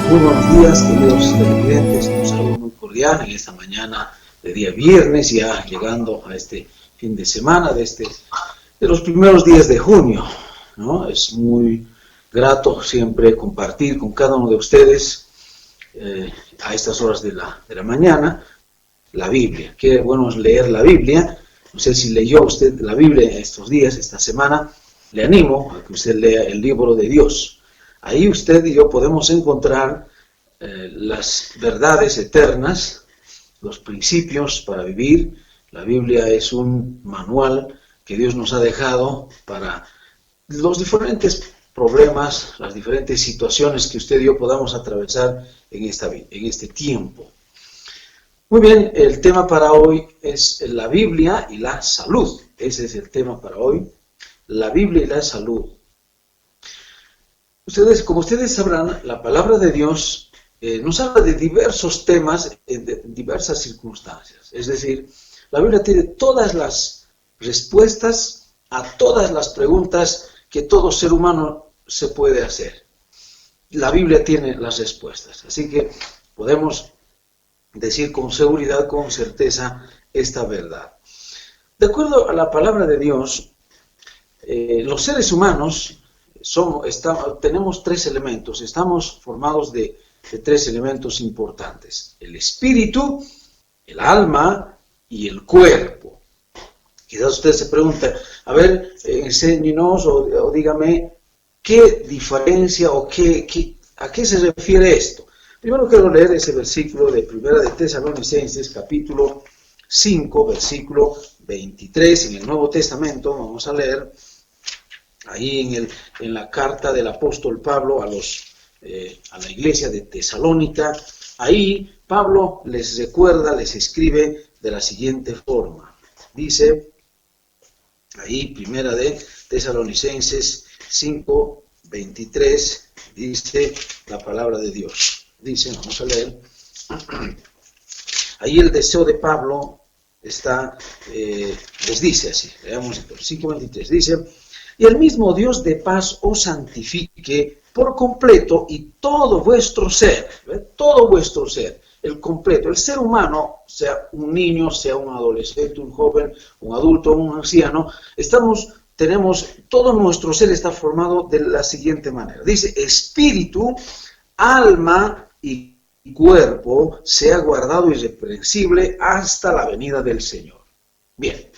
Muy buenos días, queridos televidentes. Un saludo muy cordial en esta mañana de día viernes, ya llegando a este fin de semana de los primeros días de junio, ¿no? Es muy grato siempre compartir con cada uno de ustedes a estas horas de la mañana la Biblia. Qué bueno es leer la Biblia. No sé si leyó usted la Biblia estos días, esta semana. Le animo a que usted lea el libro de Dios. Ahí usted y yo podemos encontrar las verdades eternas, los principios para vivir. La Biblia es un manual que Dios nos ha dejado para los diferentes problemas, las diferentes situaciones que usted y yo podamos atravesar en este tiempo. Muy bien, el tema para hoy es la Biblia y la salud. Ese es el tema para hoy, la Biblia y la salud. Como ustedes sabrán, la palabra de Dios nos habla de diversos temas en diversas circunstancias. Es decir, la Biblia tiene todas las respuestas a todas las preguntas que todo ser humano se puede hacer. La Biblia tiene las respuestas. Así que podemos decir con seguridad, con certeza, esta verdad. De acuerdo a la palabra de Dios, los seres humanos tenemos tres elementos. Estamos formados de tres elementos importantes: el espíritu, el alma y el cuerpo. Quizás usted se pregunta, a ver, enséñenos o dígame qué diferencia o a qué se refiere esto. Primero quiero leer ese versículo de Primera de Tesalonicenses, capítulo 5, versículo 23, en el Nuevo Testamento. Vamos a leer ahí en la carta del apóstol Pablo a la iglesia de Tesalónica. Ahí Pablo les recuerda, les escribe de la siguiente forma. Dice, ahí Primera de Tesalonicenses 5, 23, dice la palabra de Dios. Dice, vamos a leer. Ahí el deseo de Pablo está, les dice así, leamos el 5:23, dice: y el mismo Dios de paz os santifique por completo, y todo vuestro ser, el completo, el ser humano, sea un niño, sea un adolescente, un joven, un adulto, un anciano, tenemos, todo nuestro ser está formado de la siguiente manera. Dice, espíritu, alma y cuerpo sea guardado irreprensible hasta la venida del Señor. Bien.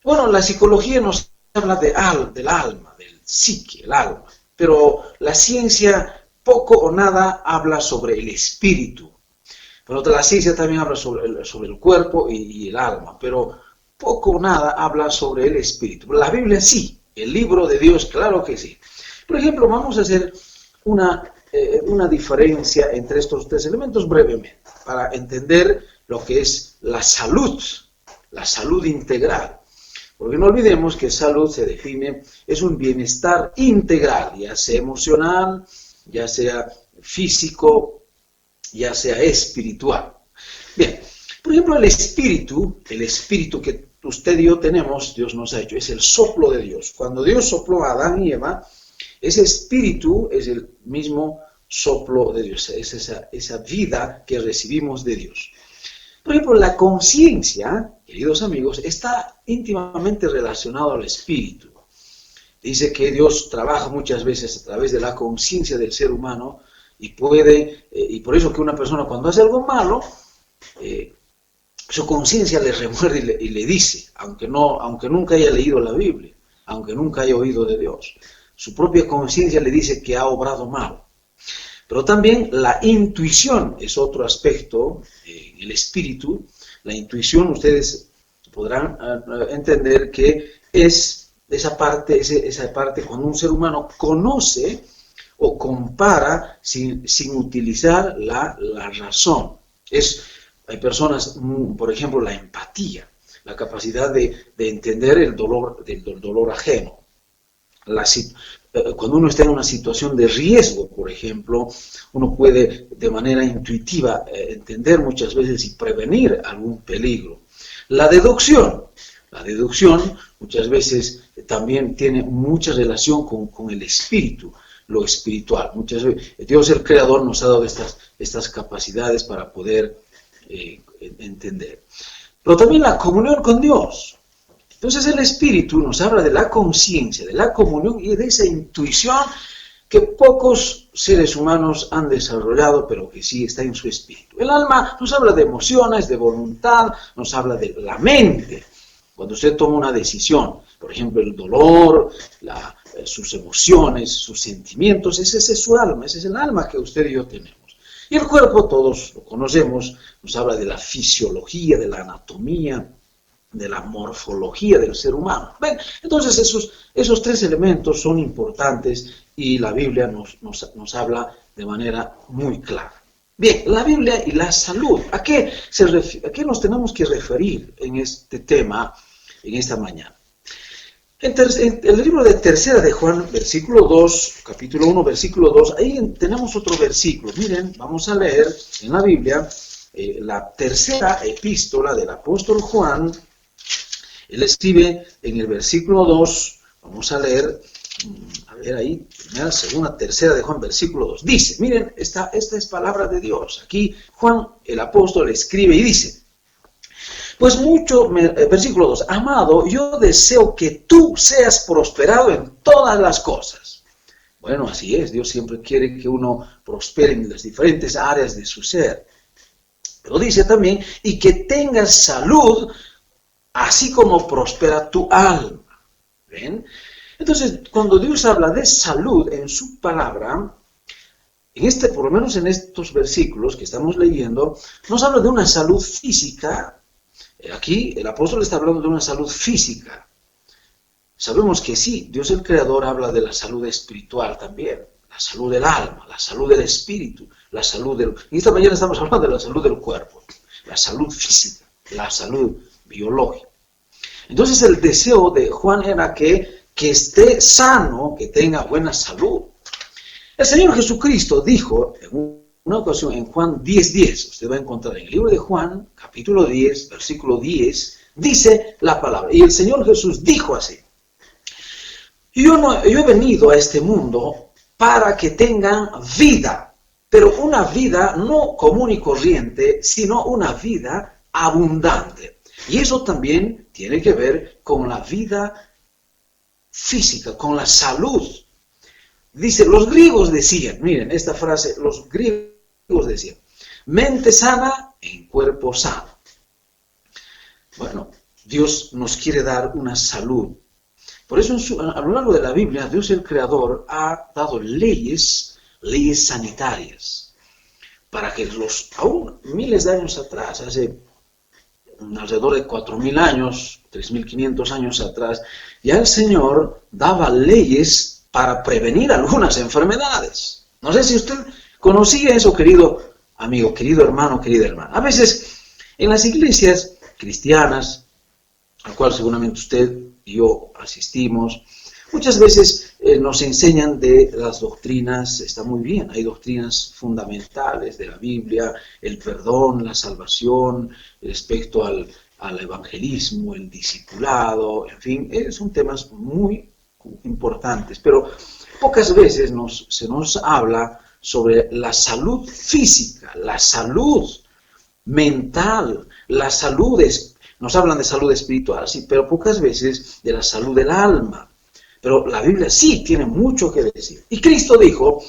Bueno, la psicología nos habla del alma, del psique, el alma, pero la ciencia poco o nada habla sobre el espíritu. Pero la ciencia también habla sobre el cuerpo y el alma, pero poco o nada habla sobre el espíritu. La Biblia sí, el libro de Dios, claro que sí. Por ejemplo, vamos a hacer una diferencia entre estos tres elementos brevemente, para entender lo que es la salud integral. Porque no olvidemos que salud se define, es un bienestar integral, ya sea emocional, ya sea físico, ya sea espiritual. Bien, por ejemplo, el espíritu que usted y yo tenemos, Dios nos ha hecho, es el soplo de Dios. Cuando Dios sopló a Adán y Eva, ese espíritu es el mismo soplo de Dios, es esa vida que recibimos de Dios. Por ejemplo, la conciencia, queridos amigos, está íntimamente relacionado al espíritu. Dice que Dios trabaja muchas veces a través de la conciencia del ser humano y por eso que una persona cuando hace algo malo, su conciencia le remuerde y le dice, aunque nunca haya leído la Biblia, aunque nunca haya oído de Dios, su propia conciencia le dice que ha obrado mal. Pero también la intuición es otro aspecto en el espíritu. La intuición, ustedes podrán entender que es esa parte cuando un ser humano conoce o compara sin utilizar la razón. Hay personas, por ejemplo, la empatía, la capacidad de entender el dolor ajeno. Cuando uno está en una situación de riesgo, por ejemplo, uno puede de manera intuitiva entender muchas veces y prevenir algún peligro. La deducción muchas veces también tiene mucha relación con el espíritu. lo espiritual. Muchas veces Dios el Creador nos ha dado estas capacidades para poder entender. Pero también la comunión con Dios. Entonces el Espíritu nos habla de la conciencia, de la comunión y de esa intuición que pocos seres humanos han desarrollado, pero que sí está en su espíritu. El alma nos habla de emociones, de voluntad, nos habla de la mente. Cuando usted toma una decisión, por ejemplo, el dolor, sus emociones, sus sentimientos, ese es su alma, ese es el alma que usted y yo tenemos. Y el cuerpo, todos lo conocemos, nos habla de la fisiología, de la anatomía, de la morfología del ser humano. ¿Ven? Entonces esos tres elementos son importantes y la Biblia nos habla de manera muy clara. Bien, la Biblia y la salud. ¿A qué nos tenemos que referir en este tema, en esta mañana? En el libro de Tercera de Juan, versículo 2, capítulo 1, versículo 2, ahí tenemos otro versículo. Miren, vamos a leer en la Biblia la tercera epístola del apóstol Juan. Él escribe en el versículo 2, vamos a leer, ahí, primera, segunda, tercera de Juan, versículo 2. Dice, miren, esta es palabra de Dios. Aquí Juan, el apóstol, escribe y dice, pues versículo 2, amado, yo deseo que tú seas prosperado en todas las cosas. Bueno, así es, Dios siempre quiere que uno prospere en las diferentes áreas de su ser. Pero dice también, y que tengas salud, así como prospera tu alma. ¿Ven? Entonces, cuando Dios habla de salud en su palabra, por lo menos en estos versículos que estamos leyendo, nos habla de una salud física. Aquí el apóstol está hablando de una salud física. Sabemos que sí, Dios el Creador habla de la salud espiritual también, la salud del alma, la salud del espíritu, la salud del... Y esta mañana estamos hablando de la salud del cuerpo, la salud física, la salud biológica. Entonces el deseo de Juan era que esté sano, que tenga buena salud. El Señor Jesucristo dijo en una ocasión en Juan 10:10, usted va a encontrar en el libro de Juan, capítulo 10, versículo 10, dice la palabra. Y el Señor Jesús dijo así, yo he venido a este mundo para que tengan vida, pero una vida no común y corriente, sino una vida abundante. Y eso también tiene que ver con la vida física, con la salud. Dice, los griegos decían, miren esta frase, los griegos decían, mente sana en cuerpo sano. Bueno, Dios nos quiere dar una salud. Por eso a lo largo de la Biblia, Dios el Creador ha dado leyes sanitarias, para que aún miles de años atrás, hace alrededor de 4.000 años, 3.500 años atrás, ya el Señor daba leyes para prevenir algunas enfermedades. No sé si usted conocía eso, querido amigo, querido hermano, querida hermana. A veces en las iglesias cristianas, al cual seguramente usted y yo asistimos, muchas veces nos enseñan de las doctrinas, está muy bien, hay doctrinas fundamentales de la Biblia, el perdón, la salvación, respecto al evangelismo, el discipulado, en fin, son temas muy importantes, pero pocas veces se nos habla sobre la salud física, la salud mental, la salud, nos hablan de salud espiritual, sí, pero pocas veces de la salud del alma. Pero la Biblia sí tiene mucho que decir. Y Cristo dijo,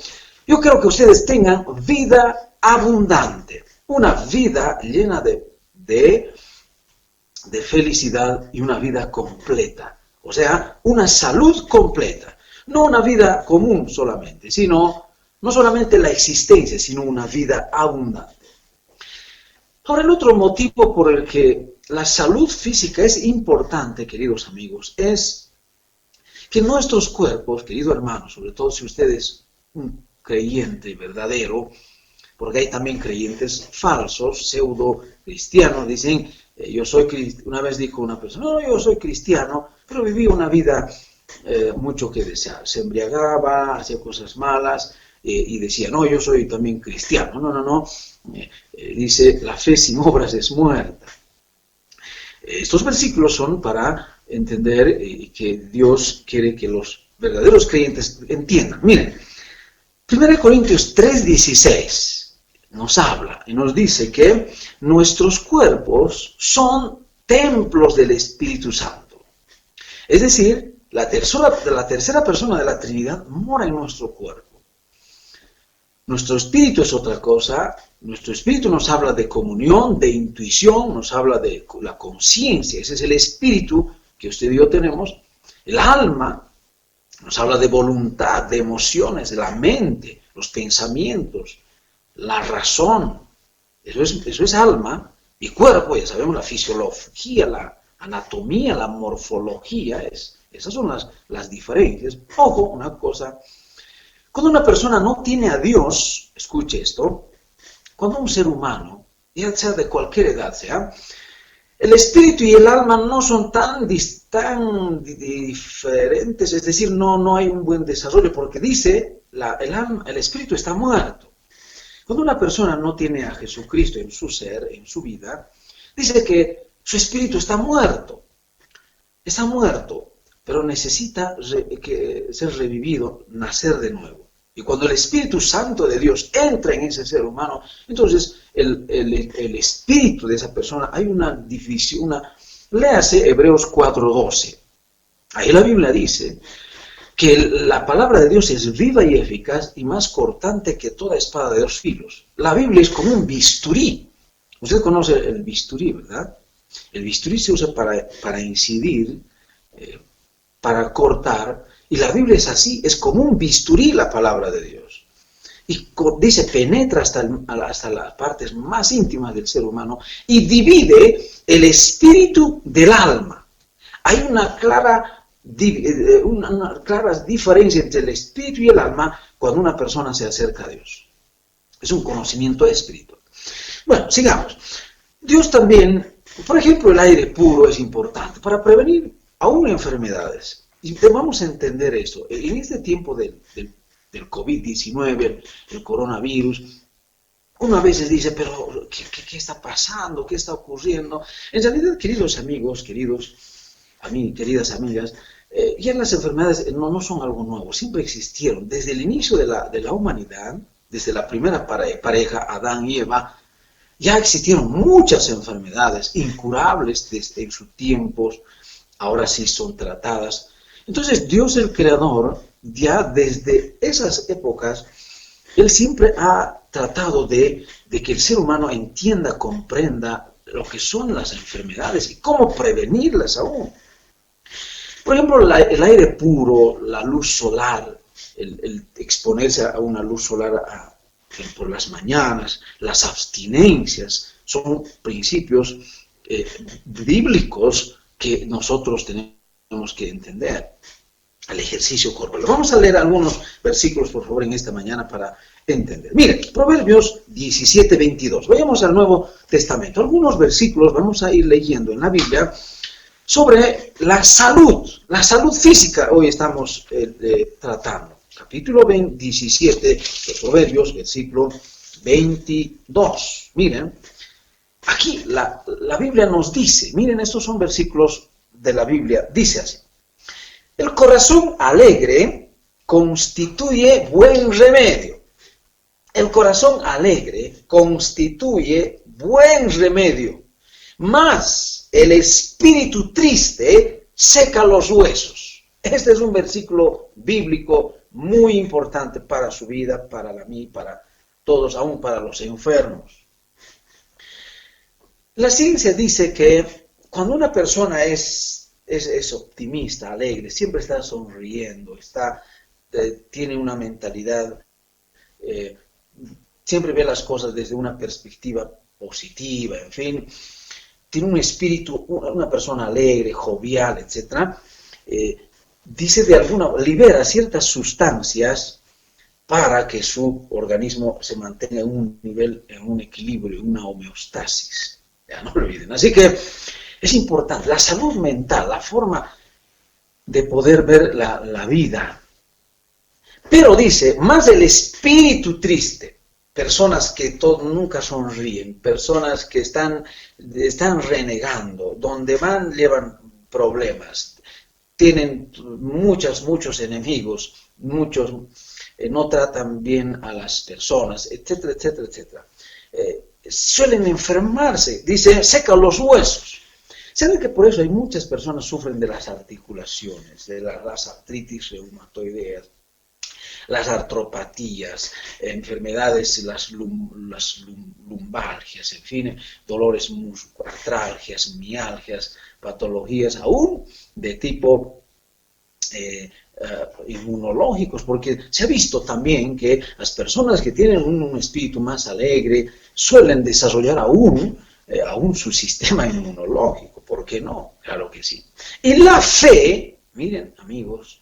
yo quiero que ustedes tengan vida abundante, una vida llena de felicidad y una vida completa. O sea, una salud completa. No una vida común solamente, sino no solamente la existencia, sino una vida abundante. Ahora, el otro motivo por el que la salud física es importante, queridos amigos, es que nuestros cuerpos, querido hermano, sobre todo si usted es un creyente verdadero, porque hay también creyentes falsos, pseudo cristianos, dicen, una vez dijo una persona, no, yo soy cristiano, pero viví una vida mucho que desear, se embriagaba, hacía cosas malas, y decía, no, yo soy también cristiano. No, dice, la fe sin obras es muerta. Estos versículos son para entender que Dios quiere que los verdaderos creyentes entiendan. Miren, 1 Corintios 3:16 nos habla y nos dice que nuestros cuerpos son templos del Espíritu Santo. Es decir, la tercera persona de la Trinidad mora en nuestro cuerpo. Nuestro espíritu es otra cosa. Nuestro espíritu nos habla de comunión, de intuición, nos habla de la conciencia. Ese es el espíritu que usted y yo tenemos. El alma nos habla de voluntad, de emociones, de la mente, los pensamientos, la razón. Eso es alma. Y cuerpo, ya sabemos, la fisiología, la anatomía, la morfología. Esas son las diferencias. Ojo, una cosa. Cuando una persona no tiene a Dios, escuche esto, cuando un ser humano, ya sea de cualquier edad sea, el espíritu y el alma no son tan diferentes, es decir, no hay un buen desarrollo, porque dice, el espíritu está muerto. Cuando una persona no tiene a Jesucristo en su ser, en su vida, dice que su espíritu está muerto, pero necesita ser revivido, nacer de nuevo. Y cuando el Espíritu Santo de Dios entra en ese ser humano, entonces el espíritu de esa persona, hay una división, léase Hebreos 4:12. Ahí la Biblia dice que la palabra de Dios es viva y eficaz y más cortante que toda espada de 2 filos. La Biblia es como un bisturí. Usted conoce el bisturí, ¿verdad? El bisturí se usa para incidir, para cortar, y la Biblia es así, es como un bisturí la palabra de Dios. Y dice, penetra hasta las partes más íntimas del ser humano y divide el espíritu del alma. Hay una clara diferencia entre el espíritu y el alma cuando una persona se acerca a Dios. Es un conocimiento espiritual. Bueno, sigamos. Dios también, por ejemplo, el aire puro es importante para prevenir aún enfermedades. Y vamos a entender esto. En este tiempo del COVID-19, el coronavirus, uno a veces dice, pero ¿qué está pasando? ¿Qué está ocurriendo? En realidad, queridos amigos, queridas amigas, ya las enfermedades no son algo nuevo, siempre existieron. Desde el inicio de la humanidad, desde la primera pareja, Adán y Eva, ya existieron muchas enfermedades incurables en sus tiempos, ahora sí son tratadas. Entonces Dios el Creador, ya desde esas épocas, Él siempre ha tratado de que el ser humano entienda, comprenda lo que son las enfermedades y cómo prevenirlas aún. Por ejemplo, el aire puro, la luz solar, el exponerse a una luz solar por las mañanas, las abstinencias, son principios bíblicos que nosotros tenemos que entender. El ejercicio corporal. Vamos a leer algunos versículos, por favor, en esta mañana para entender. Miren, Proverbios 17:22. Vayamos al Nuevo Testamento. Algunos versículos vamos a ir leyendo en la Biblia sobre la salud física. Hoy estamos tratando. Capítulo 17 de Proverbios, versículo 22. Miren, aquí la Biblia nos dice, miren, estos son versículos de la Biblia, dice así. El corazón alegre constituye buen remedio. El corazón alegre constituye buen remedio. Mas el espíritu triste seca los huesos. Este es un versículo bíblico muy importante para su vida, para la mía, para todos, aún para los enfermos. La ciencia dice que cuando una persona es optimista, alegre, siempre está sonriendo, tiene una mentalidad, siempre ve las cosas desde una perspectiva positiva, en fin, tiene un espíritu, una persona alegre, jovial, etc., dice libera ciertas sustancias para que su organismo se mantenga en un nivel, en un equilibrio, en una homeostasis. Ya no lo olviden. Así que es importante, la salud mental, la forma de poder ver la vida. Pero dice, más el espíritu triste, personas que nunca sonríen, personas que están renegando, donde van llevan problemas, tienen muchos enemigos, muchos no tratan bien a las personas, etcétera, etcétera, etcétera. Suelen enfermarse, dice, seca los huesos. ¿Saben que por eso hay muchas personas que sufren de las articulaciones, de las artritis reumatoideas, las artropatías, enfermedades, las lumbalgias, en fin, dolores musculartralgias, mialgias, patologías aún de tipo inmunológicos, porque se ha visto también que las personas que tienen un espíritu más alegre suelen desarrollar aún su sistema inmunológico. ¿Por qué no? Claro que sí. Y la fe, miren amigos,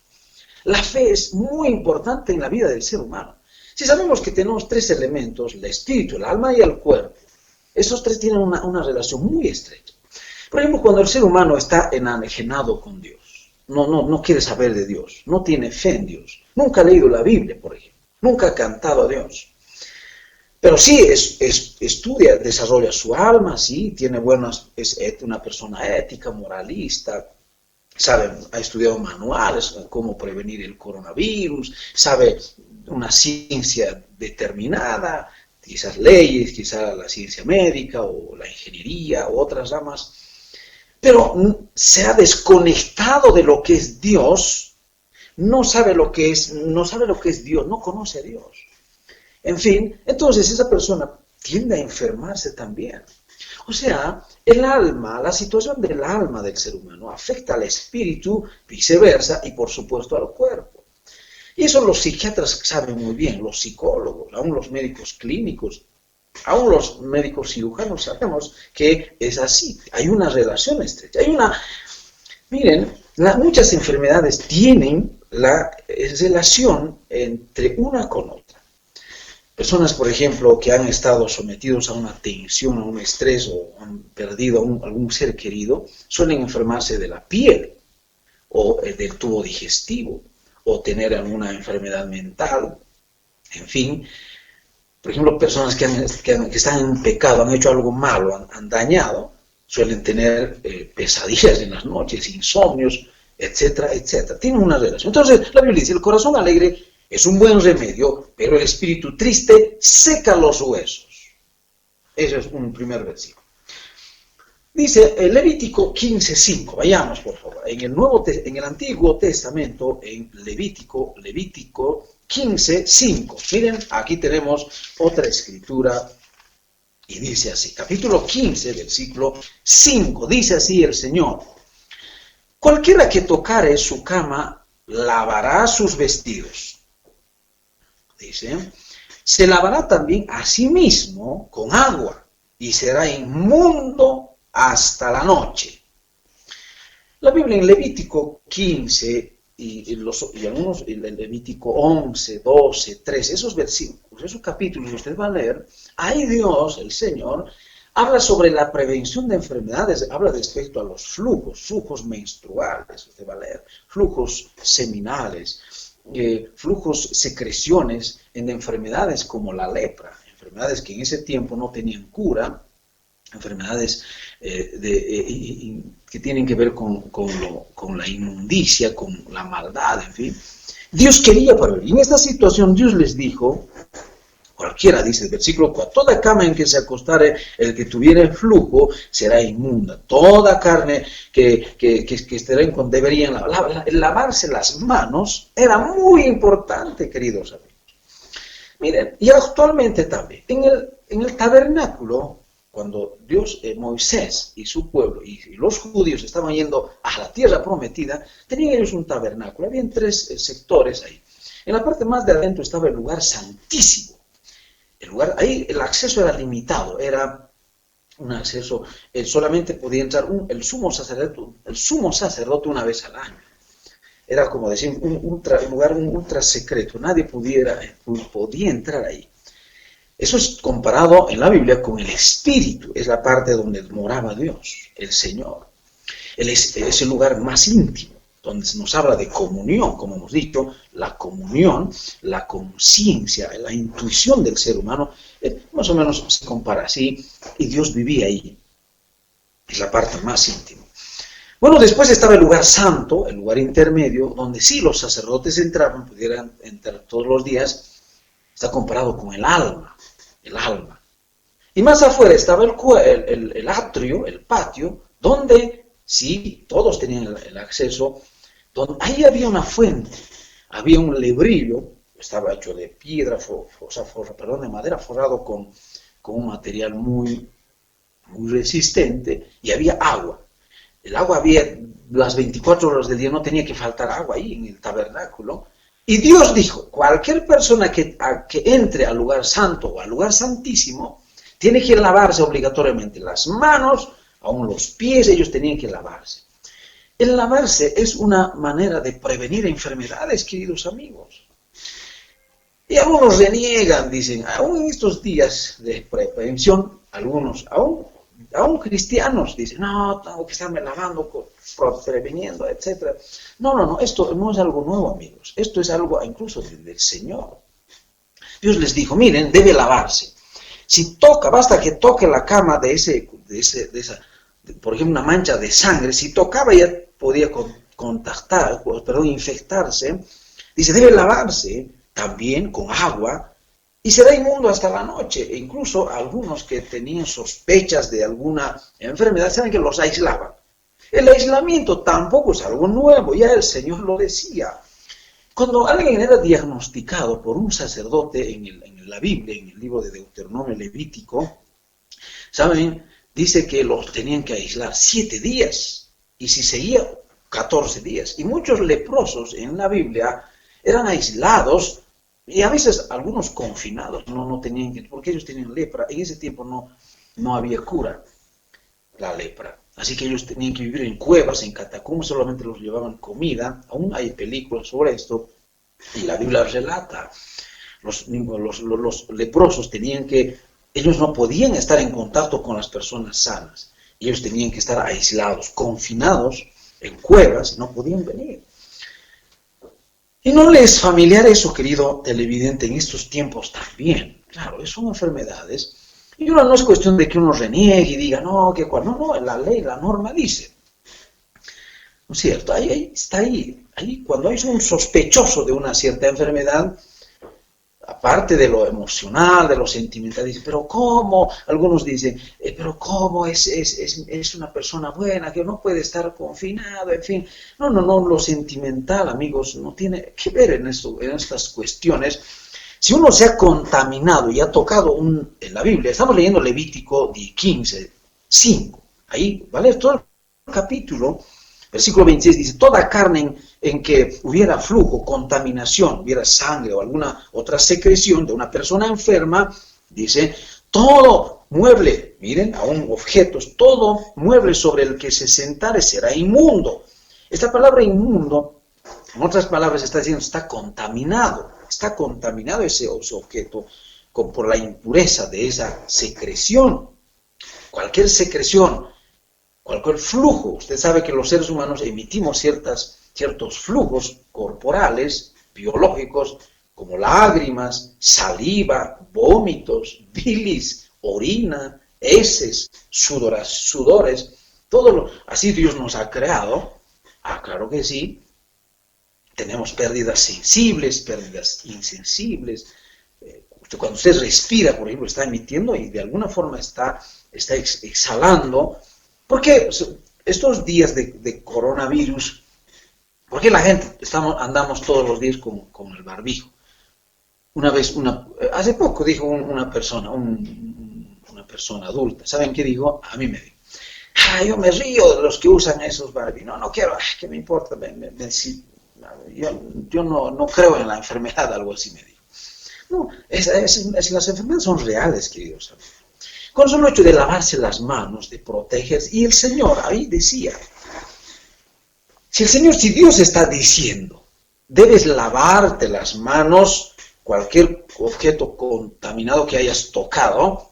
la fe es muy importante en la vida del ser humano. Si sabemos que tenemos tres elementos, el espíritu, el alma y el cuerpo, esos tres tienen una relación muy estrecha. Por ejemplo, cuando el ser humano está enajenado con Dios, no quiere saber de Dios, no tiene fe en Dios, nunca ha leído la Biblia, por ejemplo, nunca ha cantado a Dios, pero sí estudia, desarrolla su alma, sí, tiene es una persona ética, moralista, ha estudiado manuales, cómo prevenir el coronavirus, sabe una ciencia determinada, quizás leyes, quizás la ciencia médica o la ingeniería o otras ramas, pero se ha desconectado de lo que es Dios, no sabe lo que es Dios, no conoce a Dios. En fin, entonces esa persona tiende a enfermarse también. O sea, el alma, la situación del alma del ser humano afecta al espíritu, viceversa, y por supuesto al cuerpo. Y eso los psiquiatras saben muy bien, los psicólogos, aún los médicos clínicos, aún los médicos cirujanos sabemos que es así. Hay una relación estrecha. Miren, muchas enfermedades tienen la relación entre una con otra. Personas, por ejemplo, que han estado sometidos a una tensión, a un estrés o han perdido algún ser querido, suelen enfermarse de la piel o del tubo digestivo o tener alguna enfermedad mental. En fin, por ejemplo, personas que están en pecado, han hecho algo malo, han dañado, suelen tener pesadillas en las noches, insomnios, etcétera, etcétera. Tienen una relación. Entonces, la Biblia dice, el corazón alegre es un buen remedio, pero el espíritu triste seca los huesos. Ese es un primer versículo. Dice Levítico 15:5, vayamos por favor, en el Antiguo Testamento, en Levítico 15:5. Miren, aquí tenemos otra escritura y dice así, capítulo 15, versículo 5, dice así el Señor: cualquiera que tocare su cama lavará sus vestidos. Dice, se lavará también a sí mismo con agua y será inmundo hasta la noche. La Biblia en Levítico 15 y en Levítico 11, 12, 13, esos versículos, esos capítulos que usted va a leer, ahí Dios, el Señor, habla sobre la prevención de enfermedades, habla respecto a los flujos menstruales, usted va a leer, flujos seminales, flujos, secreciones en enfermedades como la lepra, enfermedades que en ese tiempo no tenían cura, enfermedades que tienen que ver con la inmundicia, con la maldad, en fin. Dios quería prevenir. En esta situación Dios les dijo, cualquiera, dice el versículo 4, toda cama en que se acostare el que tuviera flujo será inmunda. Toda carne que estará con deberían lavarse las manos era muy importante, queridos amigos. Miren, y actualmente también, en el tabernáculo, cuando Moisés y su pueblo y los judíos estaban yendo a la tierra prometida, tenían ellos un tabernáculo, había tres sectores ahí. En la parte más de adentro estaba el lugar santísimo. Ahí el acceso era limitado, era un acceso, solamente podía entrar el sumo sacerdote una vez al año. Era como decir un lugar ultra secreto, nadie podía entrar ahí. Eso es comparado en la Biblia con el Espíritu, es la parte donde moraba Dios, el Señor. Es el lugar más íntimo, donde se nos habla de comunión, como hemos dicho, la comunión, la conciencia, la intuición del ser humano, más o menos se compara así, y Dios vivía ahí. Es la parte más íntima. Bueno, después estaba el lugar santo, el lugar intermedio, donde sí los sacerdotes entraban, pudieran entrar todos los días. Está comparado con el alma, el alma. Y más afuera estaba el atrio, el patio, donde sí, todos tenían el acceso, donde ahí había una fuente, había un lebrillo, estaba hecho de piedra, de madera forrado con un material muy resistente, y había agua. El agua había las 24 horas del día, no tenía que faltar agua ahí en el tabernáculo. Y Dios dijo, cualquier persona que entre al lugar santo o al lugar santísimo, tiene que lavarse obligatoriamente las manos, aún los pies, ellos tenían que lavarse. El lavarse es una manera de prevenir enfermedades, queridos amigos. Y algunos reniegan, dicen, aún en estos días de prevención, algunos, aún cristianos, dicen, no, tengo que estarme lavando, preveniendo, etc. No, esto no es algo nuevo, amigos. Esto es algo incluso del Señor. Dios les dijo, miren, debe lavarse. Si toca, basta que toque la cama de esa, por ejemplo, una mancha de sangre, si tocaba ya podía infectarse. Dice, debe lavarse también con agua y será inmundo hasta la noche. E incluso algunos que tenían sospechas de alguna enfermedad, saben que los aislaban. El aislamiento tampoco es algo nuevo, ya el Señor lo decía. Cuando alguien era diagnosticado por un sacerdote en la Biblia, en el libro de Deuteronomio Levítico, ¿saben? Dice que los tenían que aislar 7 días, y si seguía, 14 días. Y muchos leprosos en la Biblia eran aislados, y a veces algunos confinados, no tenían que, porque ellos tenían lepra. En ese tiempo no había cura, la lepra. Así que ellos tenían que vivir en cuevas, en catacumbas, solamente los llevaban comida. Aún hay películas sobre esto, y la Biblia relata. Los leprosos ellos no podían estar en contacto con las personas sanas. Ellos tenían que estar aislados, confinados en cuevas, no podían venir. Y no le es familiar eso, querido televidente, en estos tiempos también. Claro, son enfermedades. Y ahora no es cuestión de que uno reniegue y diga, no, la ley, la norma dice. ¿No es cierto? Ahí está ahí. Cuando hay un sospechoso de una cierta enfermedad, aparte de lo emocional, de lo sentimental, dicen, pero ¿cómo? Algunos dicen, pero ¿cómo es una persona buena que no puede estar confinado? En fin, no, lo sentimental, amigos, no tiene que ver en estas cuestiones. Si uno se ha contaminado y ha tocado en la Biblia, estamos leyendo Levítico 15, 5, ahí, ¿vale? Todo el capítulo, versículo 26 dice, toda carne en que hubiera flujo, contaminación, hubiera sangre o alguna otra secreción de una persona enferma, dice, todo mueble, miren, aún objetos, todo mueble sobre el que se sentare será inmundo. Esta palabra inmundo, en otras palabras, está diciendo, está contaminado ese objeto por la impureza de esa secreción. Cualquier secreción, cualquier flujo, usted sabe que los seres humanos emitimos ciertos flujos corporales, biológicos, como lágrimas, saliva, vómitos, bilis, orina, heces, sudores, así Dios nos ha creado. Claro que sí. Tenemos pérdidas sensibles, pérdidas insensibles. Cuando usted respira, por ejemplo, está emitiendo y de alguna forma está exhalando. ¿Por qué estos días de coronavirus, por qué la gente andamos todos los días con el barbijo? Hace poco dijo una persona adulta, ¿saben qué dijo? A mí me dijo, yo me río de los que usan esos barbijos, no quiero, ¿qué me importa? Yo no creo en la enfermedad, algo así me dijo. No, las enfermedades son reales, queridos amigos. Con el solo hecho de lavarse las manos, de protegerse, y el Señor ahí decía, si Dios está diciendo, debes lavarte las manos, cualquier objeto contaminado que hayas tocado,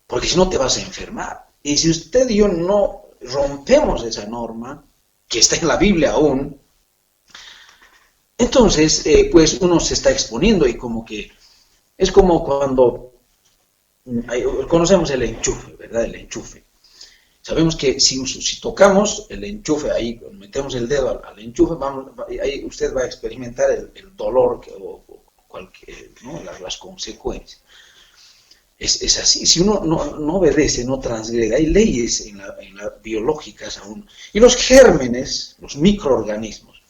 porque si no te vas a enfermar. Y si usted y yo no rompemos esa norma, que está en la Biblia aún, entonces, pues uno se está exponiendo y como que es como cuando conocemos el enchufe, ¿verdad? El enchufe. Sabemos que si tocamos el enchufe ahí, metemos el dedo al enchufe, ahí usted va a experimentar el dolor o cualquier, ¿no? las consecuencias. Es así, si uno no obedece, no transgrede, hay leyes en la biológicas aún. Y los gérmenes, los microorganismos,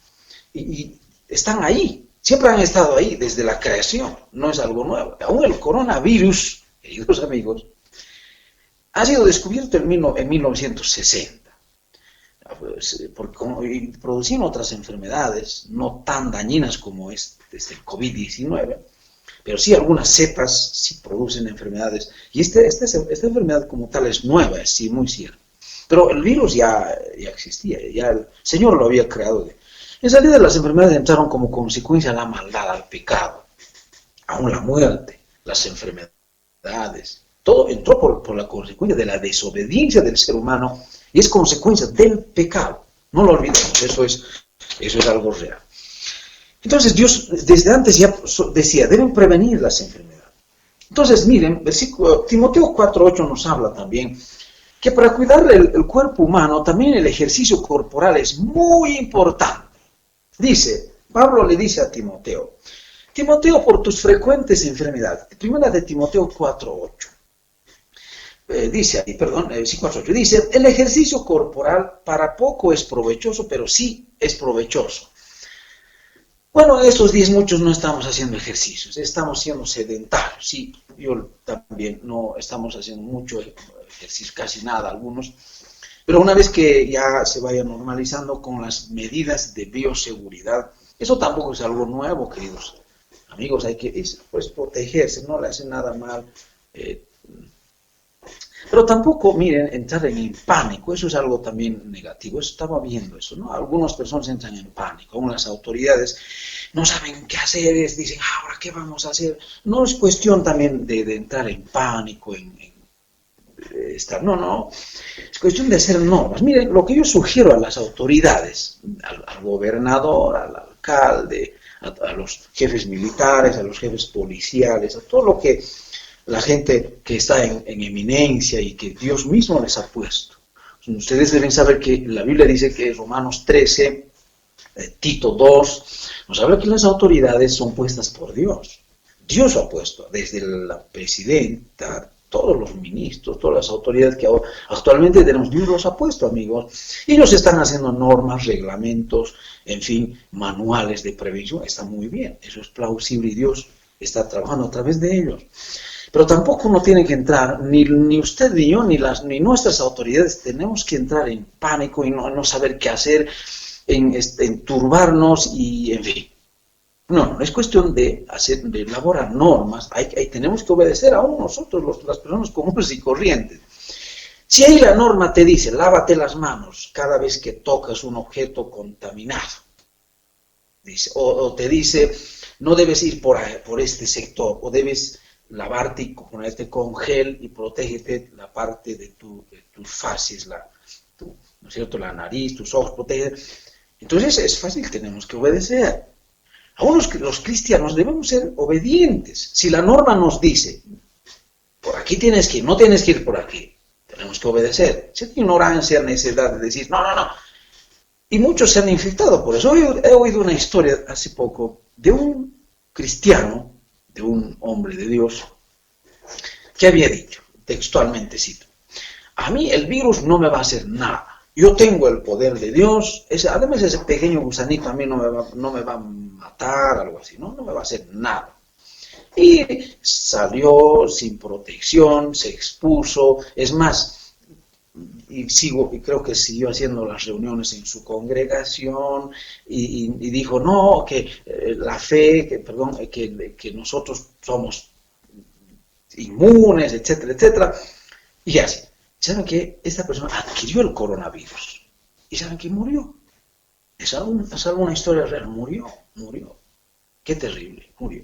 y están ahí, siempre han estado ahí desde la creación, no es algo nuevo. Aún el coronavirus, queridos amigos, ha sido descubierto en 1960, y produciendo otras enfermedades no tan dañinas como el COVID-19, pero sí algunas cepas sí producen enfermedades, y esta enfermedad como tal es nueva, es sí, muy cierto. Pero el virus ya existía, ya el Señor lo había creado. En realidad las enfermedades entraron como consecuencia a la maldad, al pecado, aún la muerte, las enfermedades. Todo entró por la consecuencia de la desobediencia del ser humano y es consecuencia del pecado. No lo olvidemos, eso es algo real. Entonces Dios desde antes ya decía, deben prevenir las enfermedades. Entonces miren, Timoteo 4:8 nos habla también que para cuidar el cuerpo humano también el ejercicio corporal es muy importante. Pablo le dice a Timoteo, por tus frecuentes enfermedades, primera de Timoteo 4:8. Dice ahí, perdón, 4:8, dice, el ejercicio corporal para poco es provechoso, pero sí es provechoso. Bueno, en estos días muchos no estamos haciendo ejercicios, estamos siendo sedentarios, sí, yo también no estamos haciendo mucho ejercicio, casi nada algunos, pero una vez que ya se vaya normalizando con las medidas de bioseguridad, eso tampoco es algo nuevo, queridos amigos, hay que pues, protegerse, no le hacen nada mal, pero tampoco, miren, entrar en pánico, eso es algo también negativo, estaba viendo eso, ¿no? Algunas personas entran en pánico, aún las autoridades no saben qué hacer, dicen, ahora, ¿qué vamos a hacer? No es cuestión también de entrar en pánico, no, es cuestión de hacer normas. Miren, lo que yo sugiero a las autoridades, al gobernador, al alcalde, a los jefes militares, a los jefes policiales, a todo lo que la gente que está en eminencia y que Dios mismo les ha puesto. Ustedes deben saber que la Biblia dice que Romanos 13, Tito 2, nos habla que las autoridades son puestas por Dios. Dios lo ha puesto, desde la presidenta, todos los ministros, todas las autoridades que actualmente tenemos, Dios los ha puesto, amigos. Ellos están haciendo normas, reglamentos, en fin, manuales de prevención. Está muy bien, eso es plausible y Dios está trabajando a través de ellos. Pero tampoco uno tiene que entrar, ni usted ni yo, ni nuestras autoridades tenemos que entrar en pánico y no saber qué hacer, en turbarnos y en fin. No, es cuestión de elaborar normas, ahí tenemos que obedecer aún nosotros, las personas comunes y corrientes. Si ahí la norma te dice, lávate las manos cada vez que tocas un objeto contaminado, dice, o te dice, no debes ir por este sector, o debes lavarte y ponerte con gel y protégete la parte de tus facies, ¿no es cierto? La nariz, tus ojos, protege. Entonces es fácil, tenemos que obedecer. Aún los cristianos debemos ser obedientes. Si la norma nos dice, por aquí tienes que ir, no tienes que ir por aquí, tenemos que obedecer. Si hay ignorancia, necesidad de decir, no. Y muchos se han infiltrado por eso. He oído una historia hace poco de un cristiano, de un hombre de Dios, que había dicho, textualmente cito, a mí el virus no me va a hacer nada, yo tengo el poder de Dios, además ese pequeño gusanito a mí no me va a matar, algo así, no me va a hacer nada. Y salió sin protección, se expuso, es más, y creo que siguió haciendo las reuniones en su congregación y dijo, no, que la fe, que nosotros somos inmunes, etcétera, etcétera, y así. ¿Saben qué? Esta persona adquirió el coronavirus y ¿saben qué? Murió. Es una historia real, murió. Qué terrible, murió.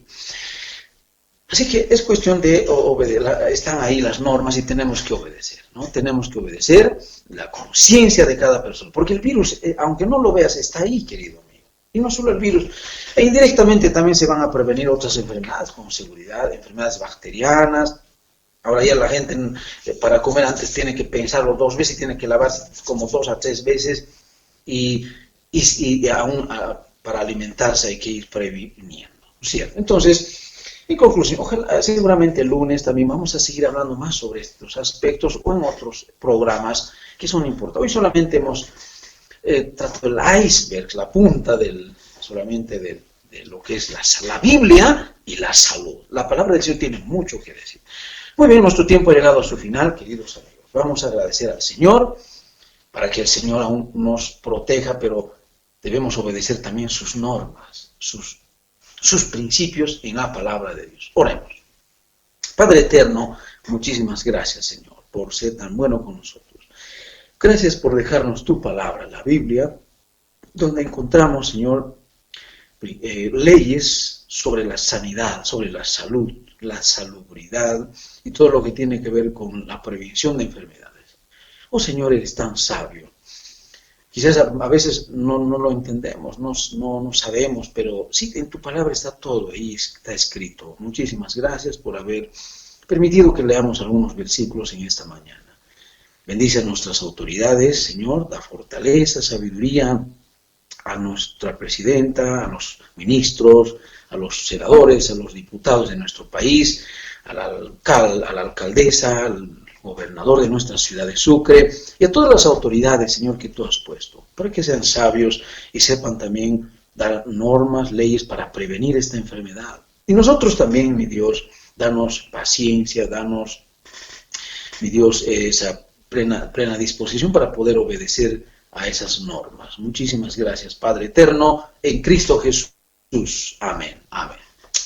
Así que es cuestión de obedecer, están ahí las normas y tenemos que obedecer, ¿no? Tenemos que obedecer la conciencia de cada persona, porque el virus, aunque no lo veas, está ahí, querido amigo. Y no solo el virus, e indirectamente también se van a prevenir otras enfermedades con seguridad, enfermedades bacterianas, Ahora ya la gente para comer antes tiene que pensarlo 2 veces y tiene que lavarse como 2 a 3 veces y aún para alimentarse hay que ir previniendo, ¿cierto? Entonces, en conclusión, ojalá, seguramente el lunes también vamos a seguir hablando más sobre estos aspectos o en otros programas que son importantes. Hoy solamente hemos tratado el iceberg, la punta solamente de lo que es la Biblia y la salud. La palabra del Señor tiene mucho que decir. Muy bien, nuestro tiempo ha llegado a su final, queridos amigos. Vamos a agradecer al Señor para que el Señor aún nos proteja, pero debemos obedecer también sus normas, sus principios en la palabra de Dios. Oremos. Padre eterno, muchísimas gracias, Señor, por ser tan bueno con nosotros. Gracias por dejarnos tu palabra, la Biblia, donde encontramos, Señor, leyes sobre la sanidad, sobre la salud, la salubridad y todo lo que tiene que ver con la prevención de enfermedades. Oh Señor, eres tan sabio. Quizás a veces no lo entendemos, no sabemos, pero sí, en tu palabra está todo, ahí está escrito. Muchísimas gracias por haber permitido que leamos algunos versículos en esta mañana. Bendice a nuestras autoridades, Señor, da fortaleza, sabiduría a nuestra presidenta, a los ministros, a los senadores, a los diputados de nuestro país, a la alcaldesa, al gobernador de nuestra ciudad de Sucre, y a todas las autoridades, Señor, que tú has puesto, para que sean sabios y sepan también dar normas, leyes para prevenir esta enfermedad. Y nosotros también, mi Dios, danos paciencia, danos, mi Dios, esa plena disposición para poder obedecer a esas normas. Muchísimas gracias, Padre eterno, en Cristo Jesús. Amén. Amén.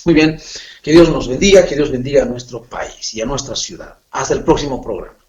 Muy bien, que Dios nos bendiga, que Dios bendiga a nuestro país y a nuestra ciudad. Hasta el próximo programa.